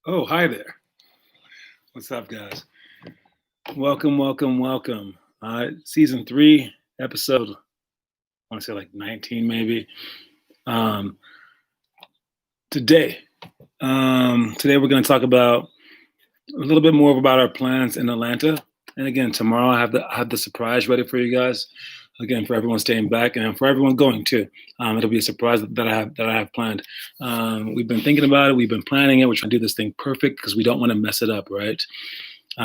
Oh, hi there. What's up, guys? Welcome, welcome, welcome. Season 3, episode, I want to say like 19 maybe. Um, today, today we're going to talk about a little bit more about our plans in Atlanta. And again, tomorrow I have the surprise ready for you guys. Again, for everyone staying back and for everyone going too. It'll be a surprise that I have planned. We've been thinking about it. We've been planning it. We're trying to do this thing perfect because we don't want to mess it up, right?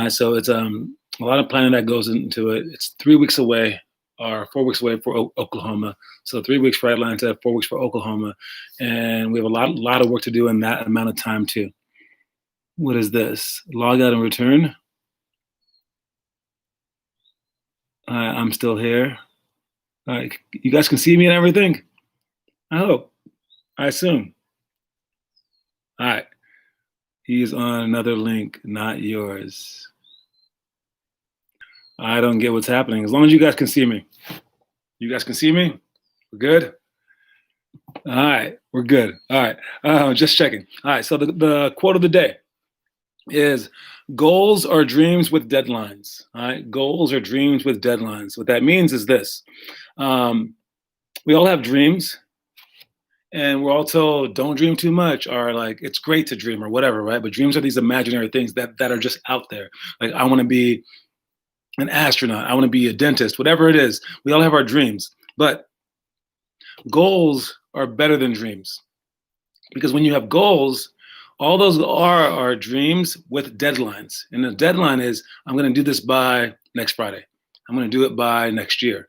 So it's a lot of planning that goes into it. It's 3 weeks away or 4 weeks away for Oklahoma. So 3 weeks for Atlanta, 4 weeks for Oklahoma, and we have a lot of work to do in that amount of time too. What is this? Log out and return. I'm still here. All right, you guys can see me and everything? I hope. I assume. All right. He's on another link, not yours. I don't get what's happening. As long as you guys can see me. You guys can see me? We're good? All right, we're good. All right, just checking. All right, so the quote of the day is goals are dreams with deadlines. All right, goals are dreams with deadlines. What that means is this. We all have dreams, and we're all told don't dream too much, or like it's great to dream or whatever, right? But dreams are these imaginary things that are just out there. Like I want to be an astronaut, I want to be a dentist, whatever it is. We all have our dreams, but goals are better than dreams, because when you have goals, all those are dreams with deadlines. And the deadline is I'm going to do this by next Friday. I'm going to do it by next year.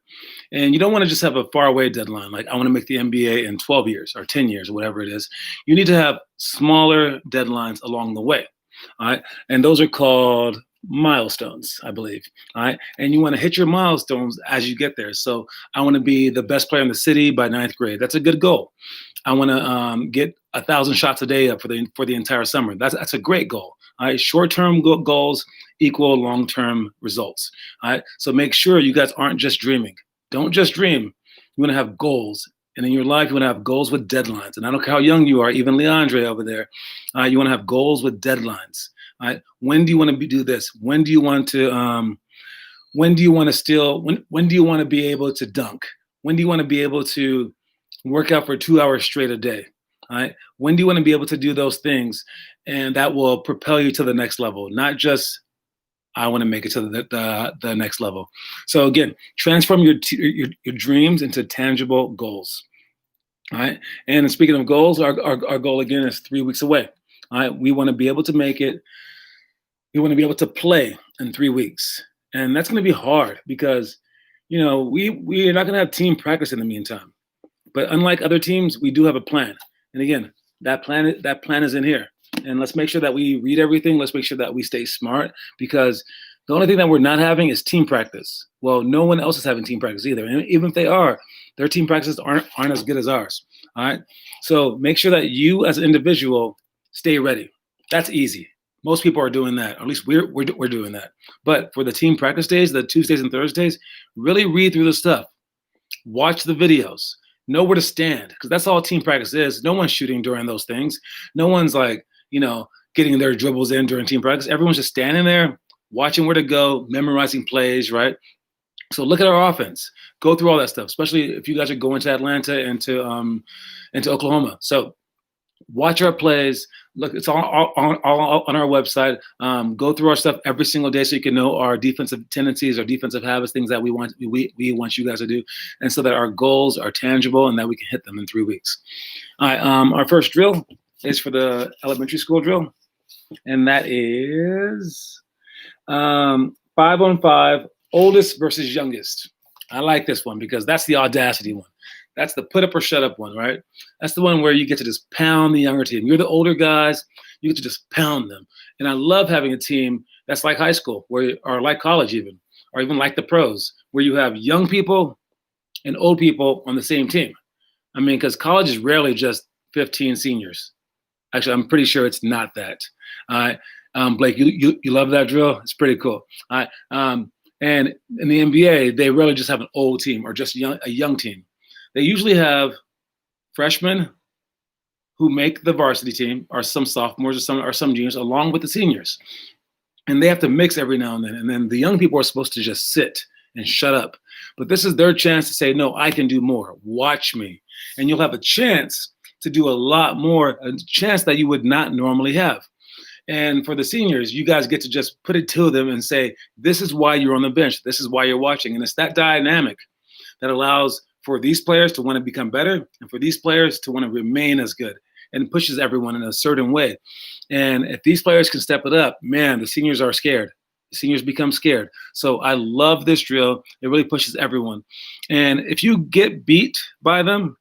And you don't want to just have a faraway deadline, like I want to make the NBA in 12 years or 10 years or whatever it is. You need to have smaller deadlines along the way. All right. And those are called milestones, I believe. All right. And you want to hit your milestones as you get there. So I want to be the best player in the city by 9th grade. That's a good goal. I want to get 1,000 shots a day up for the entire summer. That's a great goal. All right. Short-term goals equal long-term results. All right. So make sure you guys aren't just dreaming. Don't just dream. You want to have goals. And in your life, you want to have goals with deadlines. And I don't care how young you are, even Leandre over there, you want to have goals with deadlines. All right. When do you want to do this? When do you want to when do you want to steal? When do you want to be able to dunk? When do you want to be able to work out for 2 hours straight a day? All right. When do you want to be able to do those things? And that will propel you to the next level, not just I want to make it to the next level. So again, transform your dreams into tangible goals. All right. And speaking of goals, our goal again is 3 weeks away. All right. We want to be able to make it. We want to be able to play in 3 weeks. And that's going to be hard because, we're not going to have team practice in the meantime. But unlike other teams, we do have a plan. And again, that plan is in here. And let's make sure that we read everything. Let's make sure that we stay smart, because the only thing that we're not having is team practice. Well, no one else is having team practice either. And even if they are, their team practices aren't as good as ours. All right. So make sure that you as an individual stay ready. That's easy. Most people are doing that. Or at least we're doing that. But for the team practice days, the Tuesdays and Thursdays, really read through the stuff. Watch the videos. Know where to stand, because that's all team practice is. No one's shooting during those things. No one's like, getting their dribbles in during team practice. Everyone's just standing there, watching where to go, memorizing plays, right? So look at our offense. Go through all that stuff, especially if you guys are going to Atlanta and to Oklahoma. So watch our plays. Look, it's all on our website. Go through our stuff every single day so you can know our defensive tendencies, our defensive habits, things that we want you guys to do, and so that our goals are tangible and that we can hit them in 3 weeks. All right, our first drill is for the elementary school drill, and that is 5-on-5, oldest versus youngest. I like this one because that's the audacity one. That's the put up or shut up one, right? That's the one where you get to just pound the younger team. You're the older guys, you get to just pound them. And I love having a team that's like high school, or like college even, or even like the pros, where you have young people and old people on the same team. I mean, because college is rarely just 15 seniors. Actually, I'm pretty sure it's not that. Blake, you love that drill? It's pretty cool. And in the NBA, they rarely just have an old team or just a young team. They usually have freshmen who make the varsity team, or some sophomores, or some juniors, along with the seniors. And they have to mix every now and then. And then the young people are supposed to just sit and shut up. But this is their chance to say, no, I can do more. Watch me. And you'll have a chance to do a lot more, a chance that you would not normally have. And for the seniors, you guys get to just put it to them and say, this is why you're on the bench. This is why you're watching. And it's that dynamic that allows for these players to want to become better and for these players to want to remain as good, and pushes everyone in a certain way. And if these players can step it up, man, the seniors are scared. The seniors become scared. So I love this drill. It really pushes everyone. And if you get beat by them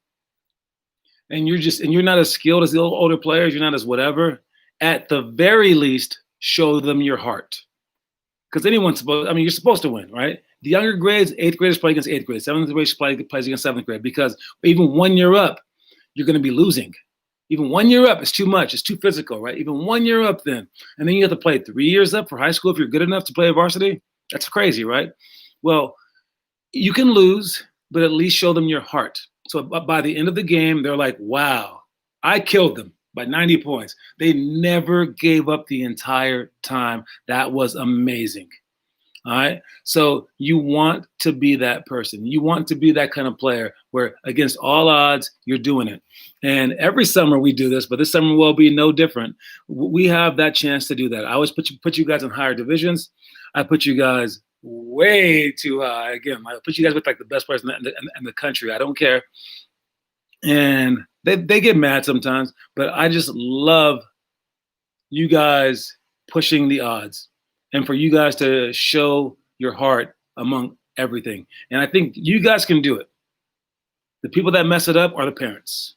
and you're not as skilled as the older players, you're not as whatever, at the very least, show them your heart. Because you're supposed to win, right? The younger grades, 8th graders play against 8th grade, 7th grade plays against 7th grade, because even 1 year up, you're going to be losing. Even 1 year up is too much. It's too physical, right? Even 1 year up then. And then you have to play 3 years up for high school if you're good enough to play a varsity. That's crazy, right? Well, you can lose, but at least show them your heart. So by the end of the game, they're like, wow, I killed them by 90 points. They never gave up the entire time. That was amazing. All right. So you want to be that person. You want to be that kind of player where against all odds, you're doing it. And every summer we do this, but this summer will be no different. We have that chance to do that. I always put you guys in higher divisions. I put you guys way too high. Again, I put you guys with like the best players in the country. I don't care. And they get mad sometimes, but I just love you guys pushing the odds. And for you guys to show your heart among everything. And I think you guys can do it. The people that mess it up are the parents.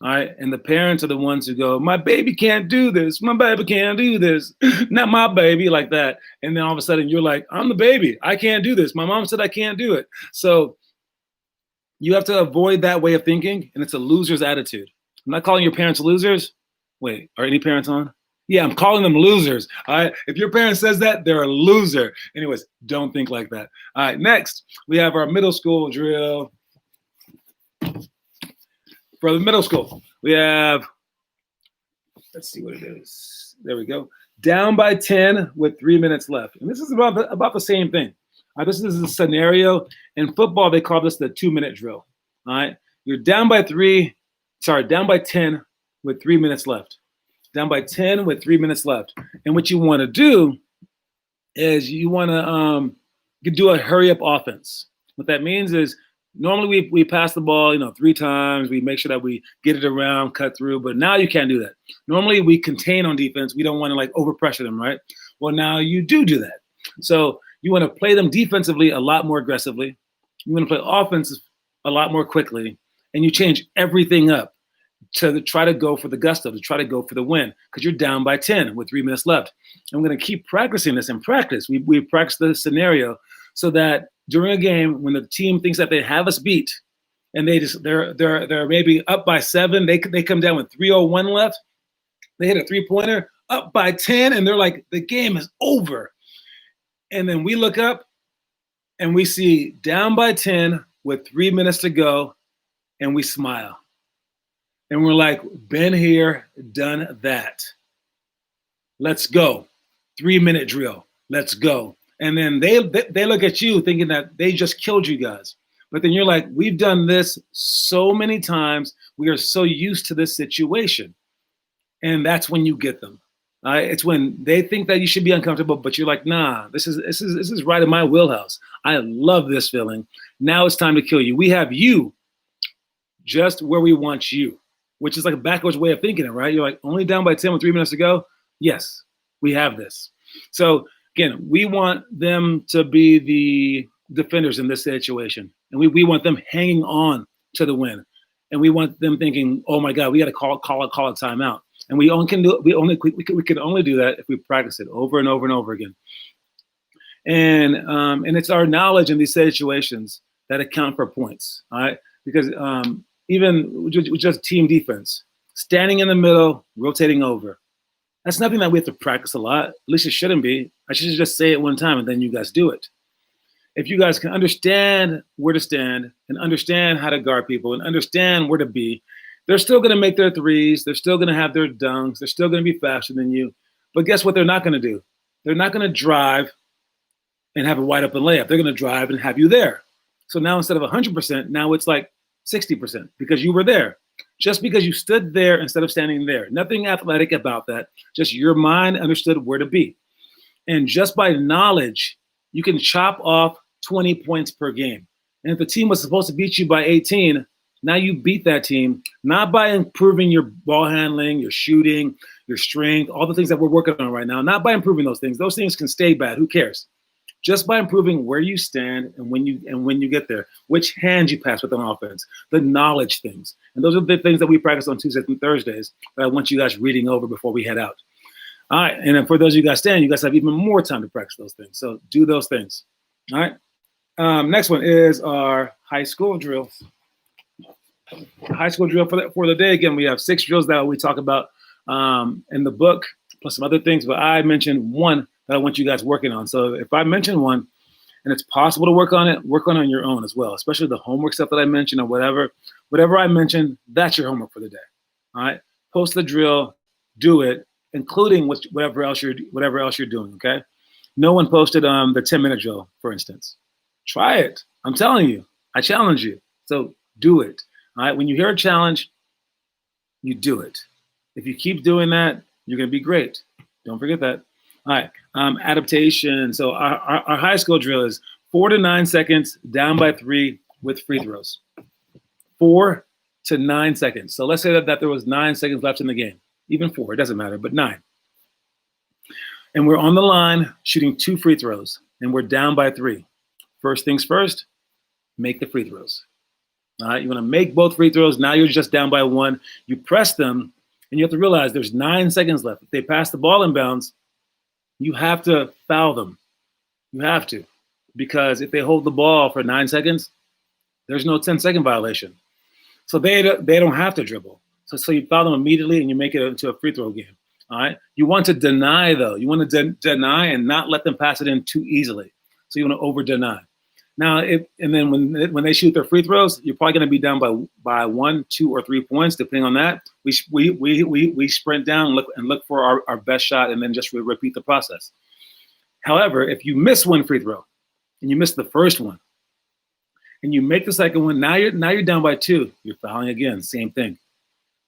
All right. And the parents are the ones who go, my baby can't do this. My baby can't do this. Not my baby, like that. And then all of a sudden you're like, I'm the baby. I can't do this. My mom said I can't do it. So you have to avoid that way of thinking. And it's a loser's attitude. I'm not calling your parents losers. Wait, are any parents on? Yeah, I'm calling them losers. All right. If your parent says that, they're a loser. Anyways, don't think like that. All right. Next, we have our middle school drill. For the middle school, we have, let's see what it is. There we go. Down by 10 with 3 minutes left. And this is about the same thing. This is a scenario. In football, they call this the 2-minute drill. All right. You're down by 10 with 3 minutes left. Down by 10 with 3 minutes left. And what you want to do is you want to do a hurry up offense. What that means is normally we pass the ball, 3 times. We make sure that we get it around, cut through. But now you can't do that. Normally we contain on defense. We don't want to like overpressure them, right? Well, now you do that. So you want to play them defensively a lot more aggressively. You want to play offense a lot more quickly. And you change everything up to try to go for the gusto, to try to go for the win, because you're down by 10 with 3 minutes left. And we're going to keep practicing this in practice. We practice the scenario so that during a game when the team thinks that they have us beat and they're maybe up by 7, they come down with 3:01 left. They hit a 3-pointer up by 10 and they're like, the game is over. And then we look up and we see down by 10 with 3 minutes to go and we smile. And we're like, been here, done that. Let's go. 3-minute drill. Let's go. And then they look at you thinking that they just killed you guys. But then you're like, we've done this so many times. We are so used to this situation. And that's when you get them. It's when they think that you should be uncomfortable, but you're like, nah, this is right in my wheelhouse. I love this feeling. Now it's time to kill you. We have you just where we want you, which is like a backwards way of thinking it, right? You're like, only down by 10 with 3 minutes to go? Yes, we have this. So again, we want them to be the defenders in this situation. And we want them hanging on to the win. And we want them thinking, oh my God, we got to call a timeout. And we can only do that if we practice it over and over and over again. And it's our knowledge in these situations that account for points, all right? Because even with just team defense, standing in the middle, rotating over, that's nothing that we have to practice a lot. At least it shouldn't be. I should just say it one time and then you guys do it. if you guys can understand where to stand and understand how to guard people and understand where to be, they're still going to make their threes. They're still going to have their dunks. They're still going to be faster than you. But guess what they're not going to do? They're not going to drive and have a wide open layup. They're going to drive and have you there. So now instead of 100%, now it's like 60% because you were there. Just because you stood there instead of standing there. Nothing athletic about that. Just your mind understood where to be. And just by knowledge, you can chop off 20 points per game. And if the team was supposed to beat you by 18, now you beat that team, not by improving your ball handling, your shooting, your strength, all the things that we're working on right now, not by improving those things. Those things can stay bad. Who cares? Just by improving where you stand and when you get there, which hand you pass with an offense, the knowledge things. And those are the things that we practice on Tuesdays and Thursdays that I want you guys reading over before we head out. All right. And then for those of you guys staying, you guys have even more time to practice those things. So do those things. All right. Next one is our high school drill. High school drill for the day. Again, we have 6 drills that we talk about in the book, plus some other things. But I mentioned one that I want you guys working on. So if I mention one and it's possible to work on it on your own as well, especially the homework stuff that I mentioned or whatever I mentioned, that's your homework for the day. All right. Post the drill, do it, including whatever else you're doing. Okay. No one posted the 10-minute drill, for instance. Try it. I'm telling you, I challenge you. So do it. All right. When you hear a challenge, you do it. If you keep doing that, you're going to be great. Don't forget that. All right. Adaptation. So our high school drill is 4 to 9 seconds down by 3 with free throws. 4 to 9 seconds. So let's say that there was 9 seconds left in the game. Even 4, it doesn't matter, but 9. And we're on the line shooting 2 free throws, and we're down by 3. First things first, make the free throws. All right, you want to make both free throws. Now you're just down by 1. You press them, and you have to realize there's 9 seconds left. If they pass the ball inbounds, you have to foul them. You have to, because if they hold the ball for 9 seconds, there's no 10-second violation. So they don't have to dribble. So you foul them immediately, and you make it into a free throw game. All right. You want to deny, though. You want to deny and not let them pass it in too easily. So you want to over deny. Now, and then when they shoot their free throws, you're probably going to be down by 1, 2, or 3 points, depending on that. We sprint down and look for our best shot, and then just repeat the process. However, if you miss one free throw and you miss the first one, and you make the second one, now you're down by 2. You're fouling again, same thing.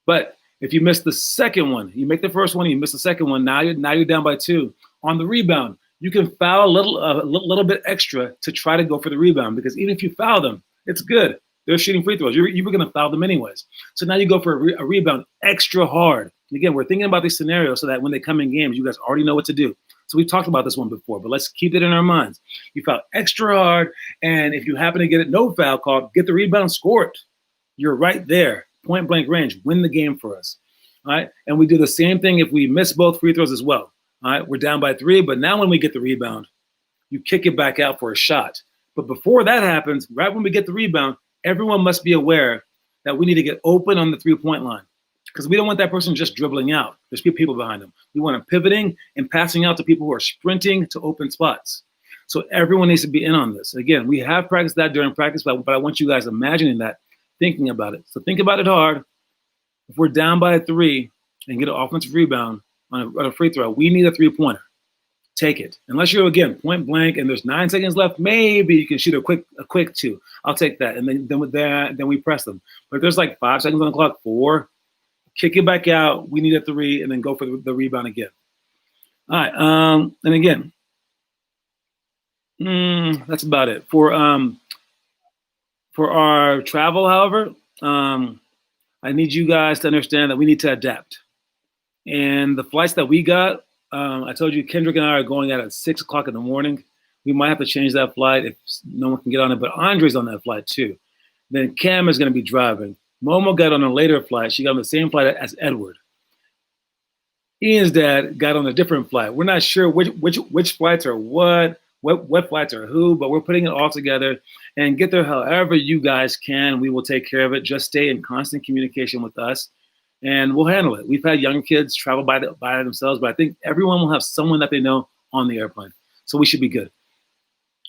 But if you miss the second one, you make the first one, you miss the second one, now you're down by 2. On the rebound, you can foul a little bit extra to try to go for the rebound, because even if you foul them, it's good. They're shooting free throws. You were going to foul them anyways. So now you go for a rebound extra hard. And again, we're thinking about these scenarios so that when they come in games, you guys already know what to do. So we've talked about this one before, but let's keep it in our minds. You foul extra hard, and if you happen to get it no foul call, get the rebound, score it. You're right there, point blank range, win the game for us. All right, and we do the same thing if we miss both free throws as well. All right, we're down by 3, but now when we get the rebound, you kick it back out for a shot. But before that happens, right when we get the rebound, everyone must be aware that we need to get open on the 3-point line, because we don't want that person just dribbling out. There's people behind them. We want them pivoting and passing out to people who are sprinting to open spots. So everyone needs to be in on this. Again, we have practiced that during practice, but I want you guys imagining that, thinking about it. So think about it hard. If we're down by 3 and get an offensive rebound on a free throw, we need a 3-pointer. Take it. Unless you're, again, point blank and there's 9 seconds left, maybe you can shoot a quick 2. I'll take that. And then with that, then we press them. But if there's like 5 seconds on the clock, 4, kick it back out. We need a 3, and then go for the rebound again. All right. And again, that's about it. For our travel, however, I need you guys to understand that we need to adapt. And the flights that we got, I told you Kendrick and I are going out at 6 o'clock in the morning. We might have to change that flight if no one can get on it, but Andre's on that flight too. Then Cam is going to be driving. Momo got on a later flight. She got on the same flight as Edward. Ian's dad got on a different flight. We're not sure which flights are what flights are who, but we're putting it all together and get there however you guys can. We will take care of it. Just stay in constant communication with us, and we'll handle it. We've had young kids travel by themselves, but I think everyone will have someone that they know on the airplane, so we should be good.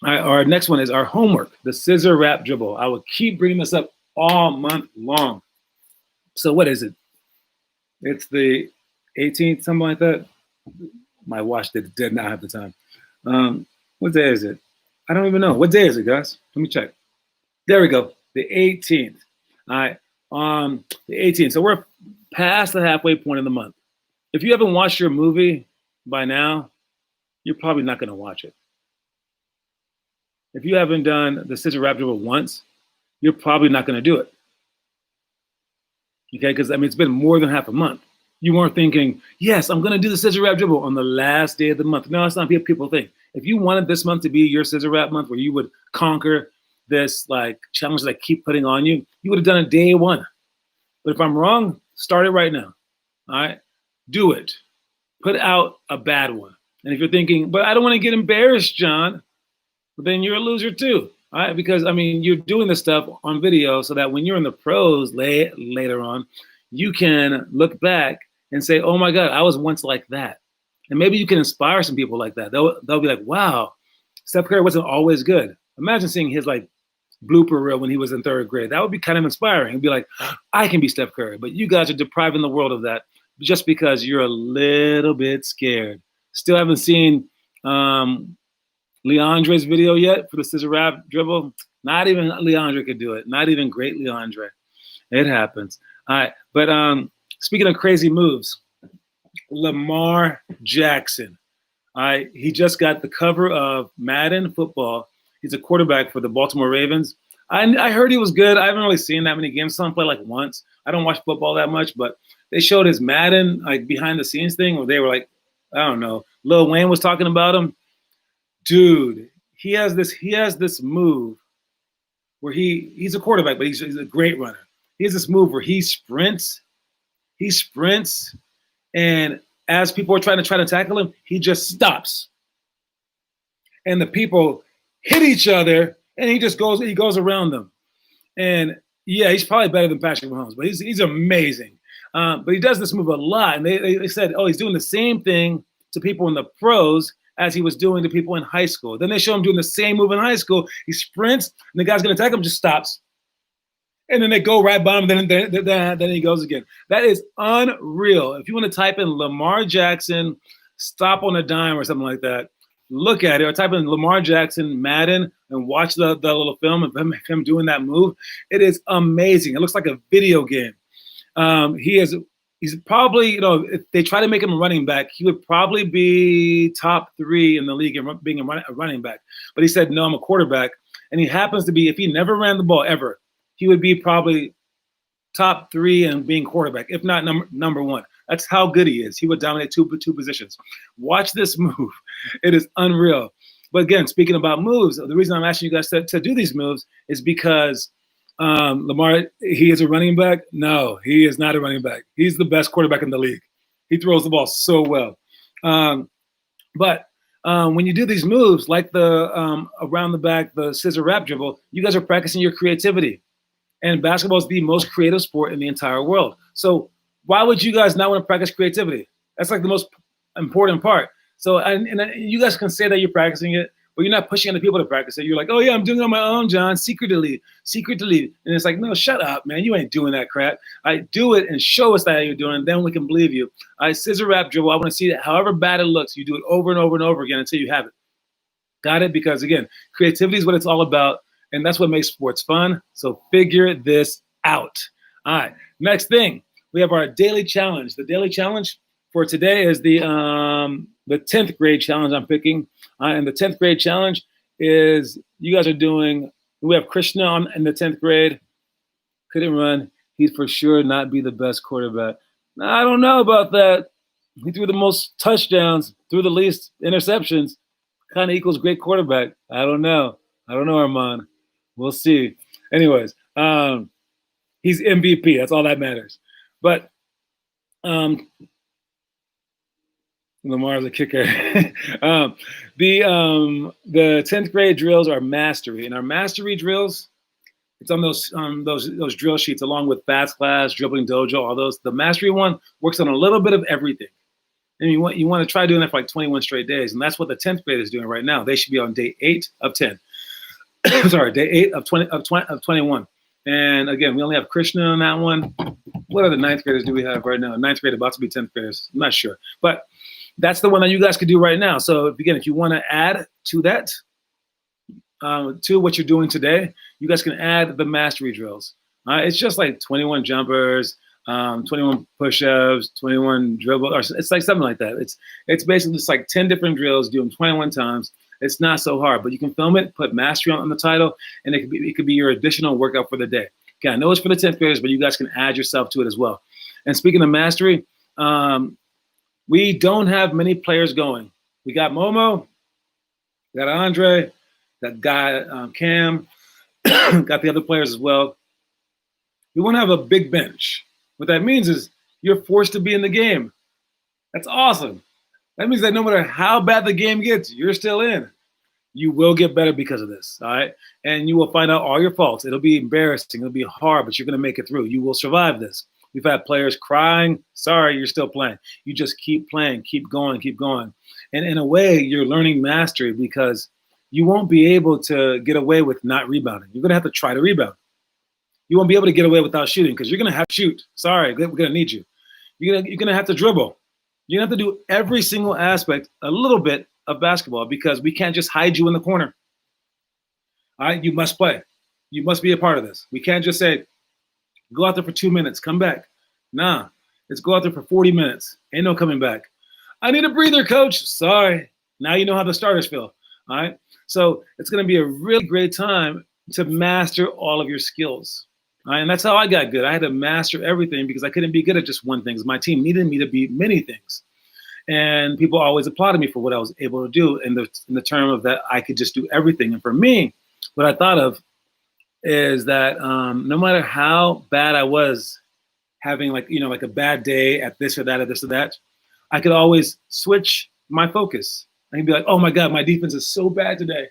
All right, our next one is our homework, the scissor wrap dribble. I will keep bringing this up all month long. So what is it? It's the 18th, something like that. My watch did not have the time. What day is it? I don't even know. What day is it, guys? Let me check. There we go. The 18th. All right. The 18th. So we're past the halfway point of the month. If you haven't watched your movie by now, you're probably not going to watch it. If you haven't done the scissor wrap dribble once, you're probably not going to do it. Okay, because I mean, it's been more than half a month. You weren't thinking, yes, I'm going to do the scissor wrap dribble on the last day of the month. No, that's not what people think. If you wanted this month to be your scissor wrap month where you would conquer this like challenge that I keep putting on you, you would have done it day one. But if I'm wrong, start it right now. All right, do it. Put out a bad one. And if you're thinking, but I don't want to get embarrassed, John, then you're a loser too. All right, because I mean, you're doing this stuff on video so that when you're in the pros later on, you can look back and say, oh my God, I was once like that. And maybe you can inspire some people like that. They'll be like, wow, Steph Curry wasn't always good. Imagine seeing his like blooper reel when he was in third grade. That would be kind of inspiring. It'd be like, I can be Steph Curry, but you guys are depriving the world of that just because you're a little bit scared. Still haven't seen Leandre's video yet for the scissor wrap dribble. Not even Leandre could do it. Not even great Leandre. It happens. All right. But speaking of crazy moves, Lamar Jackson. All right. He just got the cover of Madden Football. He's a quarterback for the Baltimore Ravens. I heard he was good. I haven't really seen that many games. Saw him play like once. I don't watch football that much, but they showed his Madden like behind the scenes thing where they were like, I don't know, Lil Wayne was talking about him. Dude, he has this move where he's a quarterback, but he's a great runner. He has this move where he sprints, and as people are trying to tackle him, he just stops. And the people hit each other, and he goes around them. And yeah, he's probably better than Patrick Mahomes, but he's amazing. But he does this move a lot, and they said, oh, he's doing the same thing to people in the pros as he was doing to people in high school. Then they show him doing the same move in high school. He sprints, and the guy's going to attack him, just stops. And then they go right by him, then he goes again. That is unreal. If you want to type in Lamar Jackson, stop on a dime or something like that, look at it, or type in Lamar Jackson, Madden, and watch the little film of him doing that move. It is amazing. It looks like a video game. He's probably, if they try to make him a running back, he would probably be top 3 in the league in being a running back. But he said, no, I'm a quarterback. And he happens to be, if he never ran the ball ever, he would be probably top 3 in being quarterback, if not number 1. That's how good he is. He would dominate two positions. Watch this move. It is unreal. But again, speaking about moves, the reason I'm asking you guys to do these moves is because Lamar, he is a running back? No, he is not a running back. He's the best quarterback in the league. He throws the ball so well. But when you do these moves, like the around the back, the scissor wrap dribble, you guys are practicing your creativity. And basketball is the most creative sport in the entire world. So why would you guys not want to practice creativity? That's like the most important part. So and you guys can say that you're practicing it, but you're not pushing other people to practice it. You're like, oh yeah, I'm doing it on my own, John, secretly. And it's like, no, shut up, man. You ain't doing that crap. I do it and show us that you're doing it, then we can believe you. Scissor wrap dribble, I want to see that however bad it looks, you do it over and over and over again until you have it. Got it? Because again, creativity is what it's all about, and that's what makes sports fun. So figure this out. All right, next thing, we have our daily challenge. The daily challenge for today is the 10th grade challenge I'm picking. And the 10th grade challenge is you guys are doing, we have Krishna in the 10th grade. Couldn't run. He'd for sure not be the best quarterback. Now, I don't know about that. He threw the most touchdowns, threw the least interceptions. Kind of equals great quarterback. I don't know, Armand. We'll see. Anyways, he's MVP. That's all that matters. But Lamar's a kicker. The 10th grade drills are mastery, and our mastery drills, it's on those drill sheets along with Fast Class, Dribbling Dojo, all those. The mastery one works on a little bit of everything. And you want to try doing that for like 21 straight days. And that's what the 10th grade is doing right now. They should be on day 8 of 10. Sorry, day 8 of 21. And again, we only have Krishna on that one. What other 9th graders do we have right now? 9th grade about to be 10th graders. I'm not sure. But that's the one that you guys could do right now. So again, if you want to add to that, to what you're doing today, you guys can add the mastery drills. It's just like 21 jumpers, 21 push-ups, 21 dribble, or it's like something like that. It's basically just like 10 different drills, do them 21 times. It's not so hard, but you can film it, put mastery on the title, and it could be your additional workout for the day. Okay, I know it's for the 10th graders, but you guys can add yourself to it as well. And speaking of mastery, we don't have many players going. We got Momo, we got Andre, that guy Cam, got the other players as well. We won't have a big bench. What that means is you're forced to be in the game. That's awesome. That means that no matter how bad the game gets, you're still in. You will get better because of this, all right? And you will find out all your faults. It'll be embarrassing. It'll be hard, but you're going to make it through. You will survive this. We've had players crying. Sorry, you're still playing. You just keep playing, keep going, keep going. And in a way, you're learning mastery because you won't be able to get away with not rebounding. You're going to have to try to rebound. You won't be able to get away without shooting because you're going to have to shoot. Sorry, we're going to need you. You're going to have to dribble. You have to do every single aspect a little bit of basketball because we can't just hide you in the corner. All right, you must play. You must be a part of this. We can't just say, go out there for 2 minutes, come back. Nah, let's go out there for 40 minutes. Ain't no coming back. I need a breather, coach. Sorry. Now you know how the starters feel. All right, so it's going to be a really great time to master all of your skills. All right, and that's how I got good. I had to master everything because I couldn't be good at just one thing. My team needed me to be many things. And people always applauded me for what I was able to do in the term of that I could just do everything. And for me, what I thought of is that no matter how bad I was having like a bad day at this or that, I could always switch my focus. I can be like, oh my God, my defense is so bad today.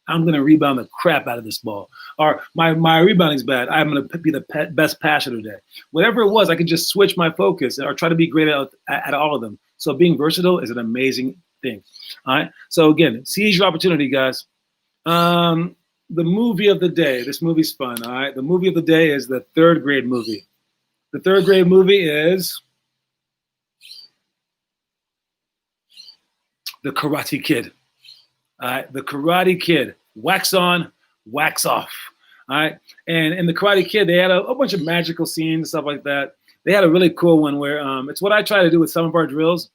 I'm going to rebound the crap out of this ball. Or my rebounding's bad. I'm going to be the best passer today. Whatever it was, I could just switch my focus or try to be great at all of them. So being versatile is an amazing thing. All right. So again, seize your opportunity, guys. The movie of the day. This movie's fun. All right. The movie of the day is the 3rd grade movie. The 3rd grade movie is The Karate Kid. All right, The Karate Kid, wax on, wax off. All right, and in The Karate Kid, they had a bunch of magical scenes and stuff like that. They had a really cool one where it's what I try to do with some of our drills.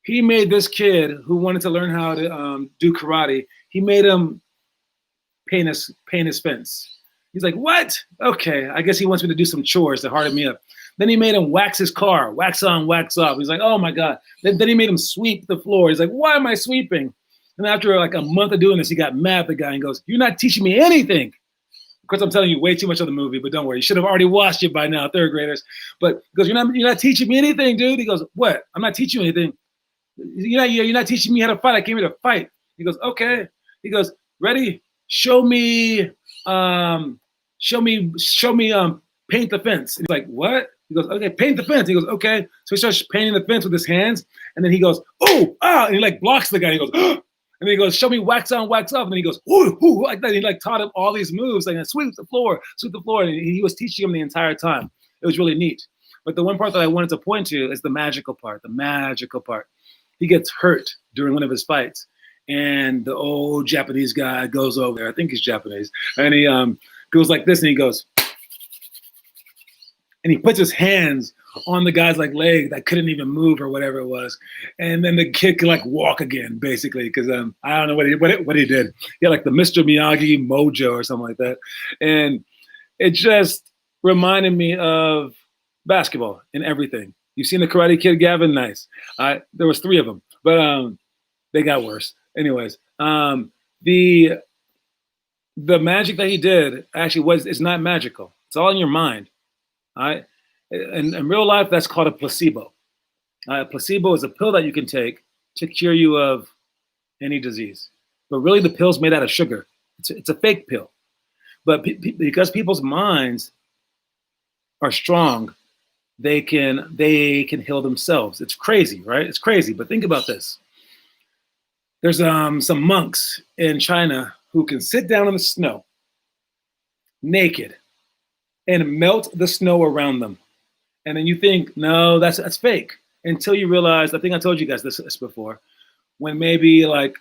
He made this kid who wanted to learn how to do karate. He made him paint his fence. He's like, what? Okay, I guess he wants me to do some chores to harden me up. Then he made him wax his car, wax on, wax off. He's like, oh my God. Then he made him sweep the floor. He's like, why am I sweeping? And after like a month of doing this, he got mad at the guy and goes, you're not teaching me anything. Of course, I'm telling you way too much of the movie, but don't worry. You should have already watched it by now, 3rd graders. But he goes, you're not teaching me anything, dude. He goes, what? I'm not teaching you anything. You're not teaching me how to fight. I came here to fight. He goes, okay. He goes, ready? Show me paint the fence. And he's like, what? He goes, okay, paint the fence. He goes, okay. So he starts painting the fence with his hands. And then he goes, oh, ah, and he like blocks the guy. He goes, oh. And then he goes, show me wax on, wax off. And then he goes, ooh, ooh, like that. And he like taught him all these moves, like sweep the floor. And he was teaching him the entire time. It was really neat. But the one part that I wanted to point to is the magical part, He gets hurt during one of his fights. And the old Japanese guy goes over there. I think he's Japanese. And he goes like this and he goes, and he puts his hands on the guy's like leg that couldn't even move or whatever it was. And then the kid could like walk again, basically, because I don't know what he did. He had like the Mr. Miyagi mojo or something like that. And it just reminded me of basketball and everything. You've seen The Karate Kid, Gavin? Nice. There was 3 of them, but they got worse. Anyways, the magic that he did actually it's not magical. It's all in your mind. All right. In real life, that's called a placebo. A placebo is a pill that you can take to cure you of any disease. But really, the pill's made out of sugar. It's a fake pill. But because people's minds are strong, they can heal themselves. It's crazy, right? It's crazy. But think about this. There's some monks in China who can sit down in the snow naked and melt the snow around them. And then you think, no, that's fake. Until you realize, I think I told you guys this before, when maybe like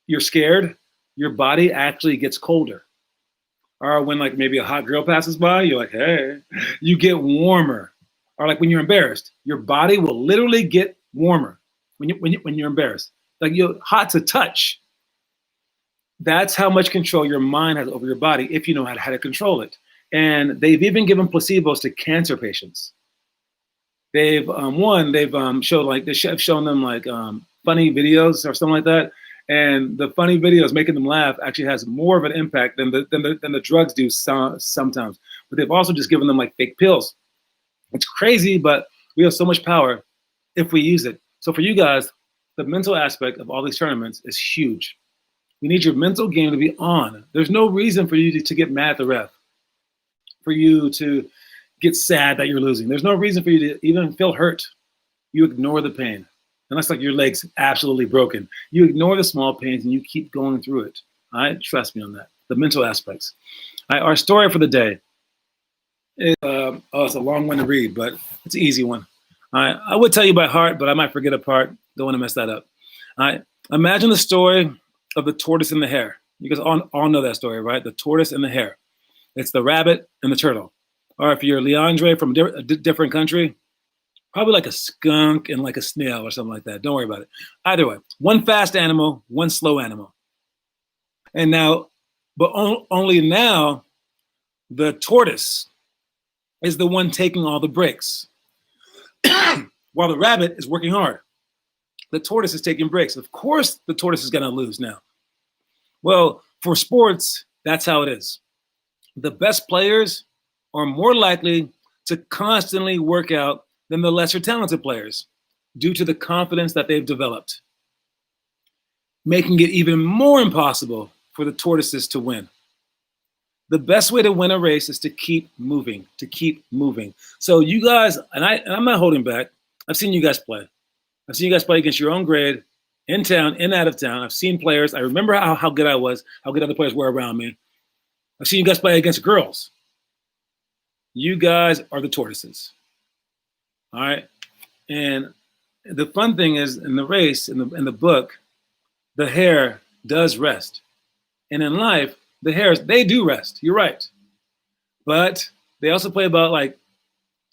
you're scared, your body actually gets colder. Or when like maybe a hot girl passes by, you're like, hey, you get warmer. Or like when you're embarrassed, your body will literally get warmer when you're embarrassed. Like you're hot to touch. That's how much control your mind has over your body if you know how to control it. And they've even given placebos to cancer patients. They've shown them like funny videos or something like that. And the funny videos making them laugh actually has more of an impact than the drugs do sometimes. But they've also just given them like fake pills. It's crazy, but we have so much power if we use it. So for you guys, the mental aspect of all these tournaments is huge. We need your mental game to be on. There's no reason for you to get mad at the ref, for you to get sad that you're losing. There's no reason for you to even feel hurt. You ignore the pain. Unless like your leg's absolutely broken. You ignore the small pains and you keep going through it. All right, trust me on that. The mental aspects. All right, our story for the day is, it's a long one to read, but it's an easy one. All right, I would tell you by heart, but I might forget a part. Don't want to mess that up. All right, imagine the story of the tortoise and the hare. You guys all know that story, right? The tortoise and the hare. It's the rabbit and the turtle. Or if you're Leandre from a different country, probably like a skunk and like a snail or something like that. Don't worry about it. Either way, one fast animal, one slow animal. And now, but only now, the tortoise is the one taking all the breaks. While the rabbit is working hard. The tortoise is taking breaks. Of course, the tortoise is going to lose now. Well, for sports, that's how it is. The best players are more likely to constantly work out than the lesser talented players due to the confidence that they've developed, making it even more impossible for the tortoises to win. The best way to win a race is to keep moving, So you guys, and I'm not holding back. I've seen you guys play. I've seen you guys play against your own grade, in town, and out of town. I've seen players. I remember how good I was, how good other players were around me. I've seen you guys play against girls. You guys are the tortoises. All right. And the fun thing is in the race, in the book, the hare does rest. And in life, the hares, they do rest. You're right. But they also play about like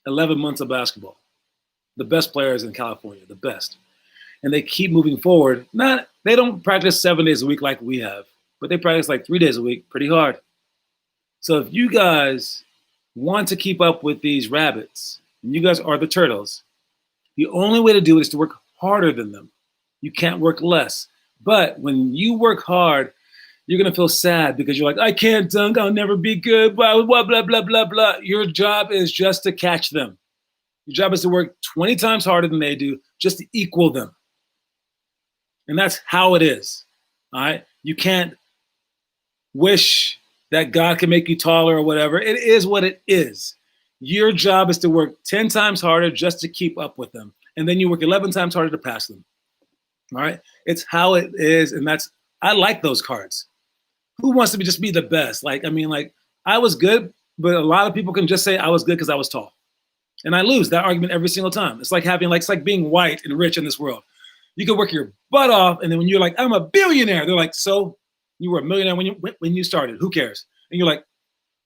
11 months of basketball. The best players in California, the best. And they keep moving forward. They don't practice 7 days a week like we have, but they practice like 3 days a week pretty hard. So if you guys want to keep up with these rabbits, and you guys are the turtles, the only way to do it is to work harder than them. You can't work less. But when you work hard, you're going to feel sad because you're like, I can't dunk, I'll never be good, blah, blah, blah, blah, blah, blah. Your job is just to catch them. Your job is to work 20 times harder than they do just to equal them. And that's how it is. All right? You can't wish that God can make you taller or whatever. It is what it is. Your job is to work 10 times harder just to keep up with them. And then you work 11 times harder to pass them. All right? It's how it is. And I like those cards. Who wants to just be the best? I was good, but a lot of people can just say I was good because I was tall. And I lose that argument every single time. It's like being white and rich in this world. You can work your butt off, and then when you're like, I'm a billionaire, they're like, so you were a millionaire when you started. Who cares? And you're like,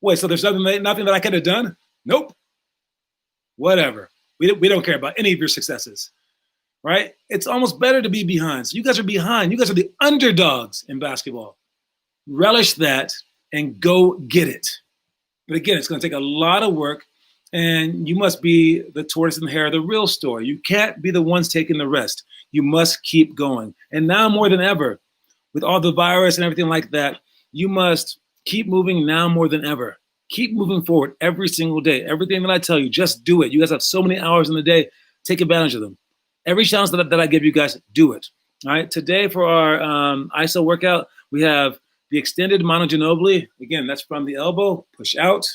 wait, so there's nothing that I could have done? Nope. Whatever. We don't care about any of your successes, right? It's almost better to be behind. So you guys are behind. You guys are the underdogs in basketball. Relish that and go get it. But again, it's going to take a lot of work, and you must be the tortoise and the hare of the real story. You can't be the ones taking the rest. You must keep going. And now more than ever, with all the virus and everything like that, you must keep moving now more than ever. Keep moving forward every single day. Everything that I tell you, just do it. You guys have so many hours in the day. Take advantage of them. Every challenge that I give you guys, do it. All right. Today for our ISO workout, we have the extended mano ginobili. Again, that's from the elbow. Push out.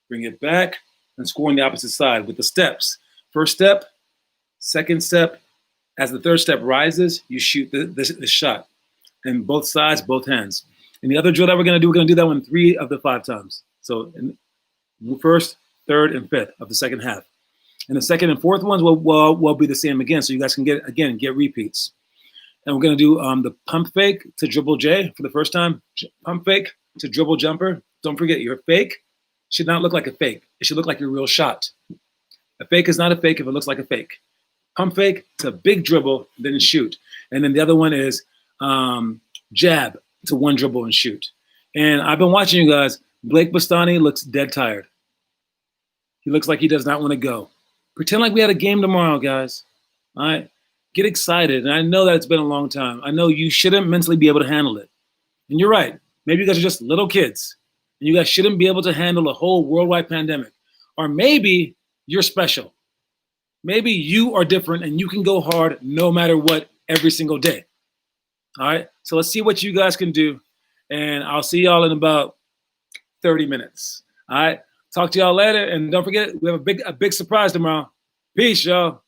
Bring it back. and score on the opposite side with the steps. First step, second step. As the third step rises, you shoot the shot. And both sides, both hands. And the other drill that we're going to do that one 3 of the 5 times. So in first, third, and fifth of the second half. And the second and fourth ones will be the same again. So you guys can get repeats. And we're going to do the pump fake to dribble J for the first time. Pump fake to dribble jumper. Don't forget, your fake should not look like a fake. It should look like your real shot. A fake is not a fake if it looks like a fake. Pump fake to big dribble, then shoot. And then the other one is jab to one dribble and shoot. And I've been watching you guys. Blake Bastani looks dead tired. He looks like he does not want to go. Pretend like we had a game tomorrow, guys. All right? Get excited. And I know that it's been a long time. I know you shouldn't mentally be able to handle it. And you're right. Maybe you guys are just little kids. And you guys shouldn't be able to handle a whole worldwide pandemic. Or maybe you're special. Maybe you are different and you can go hard no matter what every single day. All right? So let's see what you guys can do. And I'll see y'all in about 30 minutes. All right? Talk to y'all later. And don't forget, we have a big surprise tomorrow. Peace, y'all.